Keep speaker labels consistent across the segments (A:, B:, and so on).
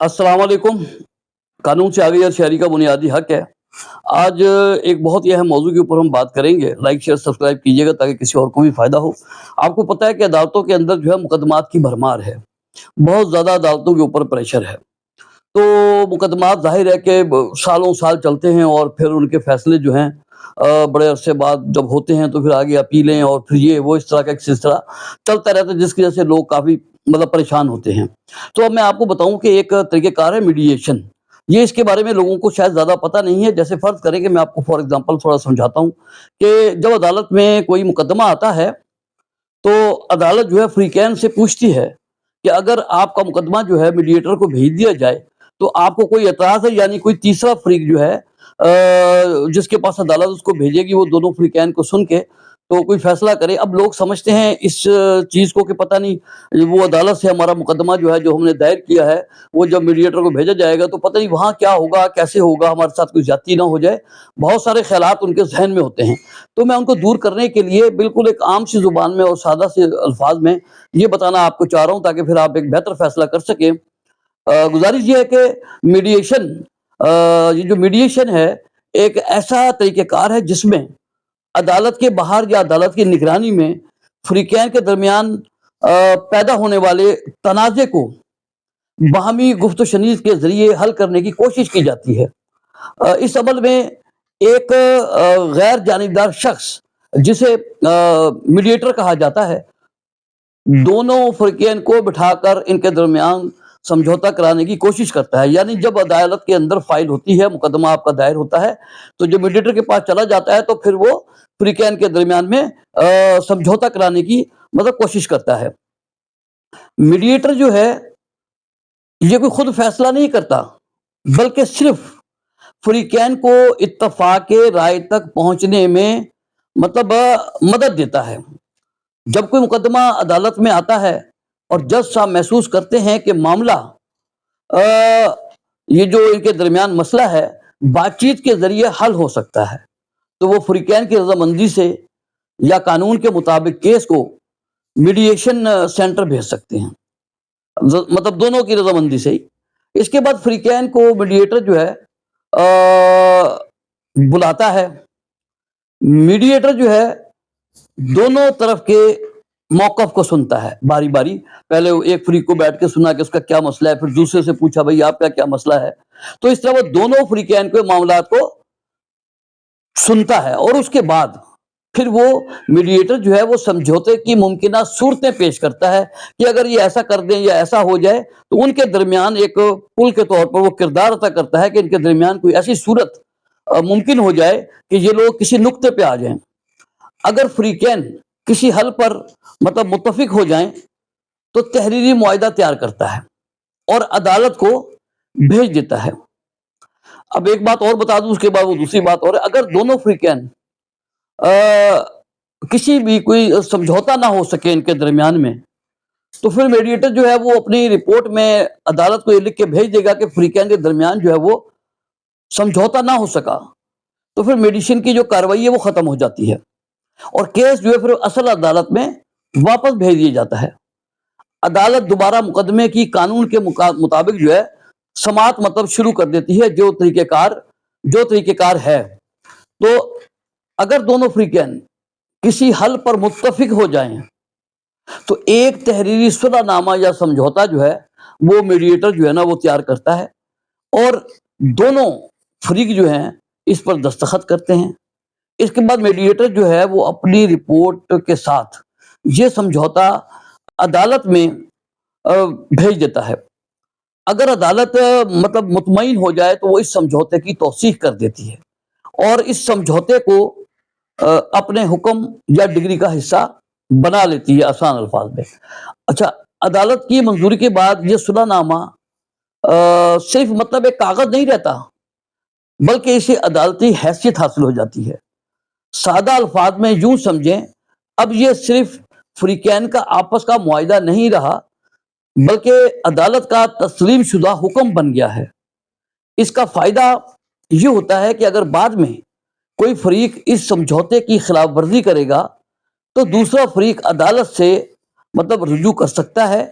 A: अस्सलाम वालेकुम। कानून से आगे या शहरी का बुनियादी हक है। आज एक बहुत ही अहम मौजू के ऊपर हम बात करेंगे। लाइक, शेयर, सब्सक्राइब कीजिएगा ताकि किसी और को भी फ़ायदा हो। आपको पता है कि अदालतों के अंदर जो है मुकदमात की भरमार है। बहुत ज़्यादा अदालतों के ऊपर प्रेशर है। तो मुकदमात ज़ाहिर है कि ब सालों साल चलते हैं और फिर उनके फ़ैसले जो हैं बड़े अरसे बाद जब होते हैं तो फिर आगे अपीलें और फिर ये वो इस तरह का एक सिलसिला चलता रहता है जिसकी वजह से लोग काफ़ी परेशान होते हैं। तो अब मैं आपको बताऊँ कि एक तरीक़ेकार है मीडिएशन। ये इसके बारे में लोगों को शायद ज़्यादा पता नहीं है। जैसे फ़र्ज़ करें कि मैं आपको फ़ॉर एग्ज़ाम्पल थोड़ा समझाता हूँ कि जब अदालत में कोई मुकदमा आता है, तो अदालत जो है फ़रीक़ैन से पूछती है कि अगर आपका मुकदमा जो है मीडिएटर को भेज दिया जाए, तो आपको कोई एतराज़ है? यानी कोई तीसरा फ़रीक जो है जिसके पास अदालत उसको भेजेगी, वो दोनों फ़रीक़ैन को सुन के तो कोई फ़ैसला करे। अब लोग समझते हैं इस चीज़ को कि पता नहीं वो अदालत से हमारा मुकदमा जो है, जो हमने दायर किया है, वो जब मीडिएटर को भेजा जाएगा तो पता नहीं वहाँ क्या होगा, कैसे होगा, हमारे साथ कोई ज़्यादती ना हो जाए। बहुत सारे ख़्यालात उनके ज़हन में होते हैं। तो मैं उनको दूर करने के लिए बिल्कुल एक आम सी ज़ुबान में और सादा से अल्फ़ाज़ में ये बताना आपको चाह रहा हूँ ताकि फिर आप एक बेहतर फ़ैसला कर सकें। गुज़ारिश ये है कि मीडिएशन ये जो मीडिएशन है, एक ऐसा तरीक़ेकार है जिसमें अदालत के बाहर या अदालत की निगरानी में फ़रीक़ैन के दरमियान पैदा होने वाले तनाज़े को बाहमी गुफ्त-ओ-शनीज़ के ज़रिए हल करने की कोशिश की जाती है। इस अमल में एक गैर जानिबदार शख़्स जिसे मीडिएटर कहा जाता है, दोनों फ़रीक़ैन को बिठाकर इनके दरमियान समझौता कराने की कोशिश करता है। यानी जब अदालत के अंदर फ़ाइल होती है, मुकदमा आपका दायर होता है, तो जब मीडिएटर के पास चला जाता है तो फिर वो फ़रीक़ैन के दरमियान में समझौता कराने की कोशिश करता है। मीडिएटर जो है, ये कोई खुद फ़ैसला नहीं करता, बल्कि सिर्फ़ फ़रीक़ैन को इत्तफ़ाक़ राय तक पहुँचने में मदद देता है। जब कोई मुकदमा अदालत में आता है और जज साहब महसूस करते हैं कि मामला अ, ये जो इनके दरमियान मसला है, बातचीत के ज़रिए हल हो सकता है, तो वो फ़रीक़ैन की रज़ामंदी से या कानून के मुताबिक केस को मीडिएशन सेंटर भेज सकते हैं। दोनों की रज़ामंदी से ही। इसके बाद फ़रीक़ैन को मीडिएटर जो है बुलाता है। मीडिएटर जो है दोनों तरफ के मौक़िफ़ को सुनता है बारी-बारी। पहले वो एक फ़रीक को बैठ के सुना कि उसका क्या मसला है, फिर दूसरे से पूछा भई आपका क्या मसला है। तो इस तरह वो दोनों फ़रीक़ैन के मामलात को सुनता है और उसके बाद फिर वो मीडिएटर जो है वो समझौते की मुमकिना सूरतें पेश करता है कि अगर ये ऐसा कर दें या ऐसा हो जाए, तो उनके दरमियान एक पुल के तौर पर वो किरदार अता करता है कि इनके दरमियान कोई ऐसी सूरत मुमकिन हो जाए कि ये लोग किसी नुक्ते पे आ जाएँ। अगर फ़रीक़ैन किसी हल पर मुत्तफ़िक हो जाएँ, तो तहरीरी मुआहिदा तैयार करता है और अदालत को भेज देता है। अब एक बात और बता दूँ, उसके बाद वो दूसरी बात और है, अगर दोनों फ़रीक़ैन किसी भी कोई समझौता ना हो सके इनके दरमियान में, तो फिर मीडिएटर जो है वो अपनी रिपोर्ट में अदालत को ये लिख के भेज देगा कि फ़रीक़ैन के दरमियान जो है वो समझौता ना हो सका, तो फिर मेडिएशन की जो कार्रवाई है वो ख़त्म हो जाती है और केस जो है फिर असल अदालत में वापस भेज दिया जाता है। अदालत दोबारा मुकदमे की कानून के मुताबिक जो है समाअत शुरू कर देती है, जो तरीक़ेकार है। तो अगर दोनों फ़रीक़ैन किसी हल पर मुत्तफ़िक हो जाएँ, तो एक तहरीरी सुलहनामा या समझौता जो है, वो मीडिएटर जो है ना वो तैयार करता है और दोनों फ़रीक जो हैं इस पर दस्तख़त करते हैं। इसके बाद मीडिएटर जो है वो अपनी रिपोर्ट के साथ ये समझौता अदालत में भेज देता है। अगर अदालत मुतमईन हो जाए तो वो इस समझौते की तौसीक़ कर देती है और इस समझौते को अपने हुक्म या डिग्री का हिस्सा बना लेती है, आसान अल्फाज में। अच्छा, अदालत की मंजूरी के बाद ये सुलहनामा सिर्फ एक कागज नहीं रहता, बल्कि इसे अदालती हैसियत हासिल हो जाती है। सादा अल्फाज में यूं समझें, अब ये सिर्फ फ़रीक़ैन का आपस का मुआहिदा नहीं रहा, बल्कि अदालत का तस्लीम शुदा हुक्म बन गया है। इसका फ़ायदा ये होता है कि अगर बाद में कोई फ़रीक इस समझौते की खिलाफ वर्जी करेगा, तो दूसरा फ़रीक अदालत से रुजू कर सकता है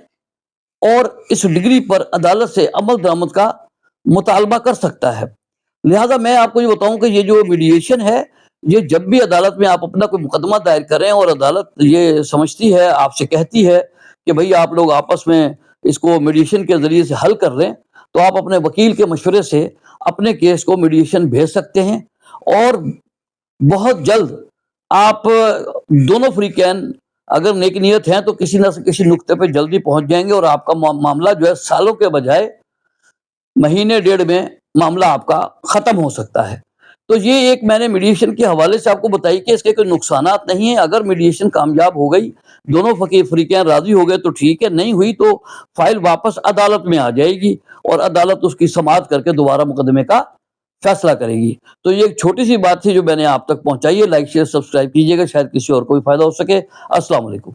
A: اور اس ڈگری پر عدالت سے عمل درآمد کا مطالبہ کر سکتا ہے۔ لہٰذا میں آپ کو یہ بتاؤں کہ یہ جو میڈیشن ہے، یہ جب بھی عدالت میں آپ اپنا کوئی مقدمہ دائر کریں اور عدالت یہ سمجھتی ہے، آپ سے کہتی ہے کہ بھئی آپ لوگ آپس میں اس کو میڈیشن کے ذریعے سے حل کر لیں، تو آپ اپنے وکیل کے مشورے سے اپنے کیس کو میڈیشن بھیج سکتے ہیں، اور بہت جلد آپ دونوں فریقین اگر نیک نیت ہیں تو کسی نہ کسی نقطے پہ جلدی پہنچ جائیں گے، اور آپ کا معاملہ جو ہے سالوں کے بجائے مہینے ڈیڑھ میں معاملہ آپ کا ختم ہو سکتا ہے۔ تو یہ ایک میں نے میڈیشن کے حوالے سے آپ کو بتائی کہ اس کے کوئی نقصانات نہیں ہیں۔ اگر میڈیشن کامیاب ہو گئی، دونوں فریقین راضی ہو گئے تو ٹھیک ہے، نہیں ہوئی تو فائل واپس عدالت میں آ جائے گی، اور عدالت اس کی سماعت کر کے دوبارہ مقدمے کا فیصلہ کرے گی۔ تو یہ ایک چھوٹی سی بات تھی جو میں نے آپ تک پہنچائی ہے۔ لائک شیئر سبسکرائب کیجیے گا، شاید کسی اور کو بھی فائدہ ہو سکے۔ السلام علیکم۔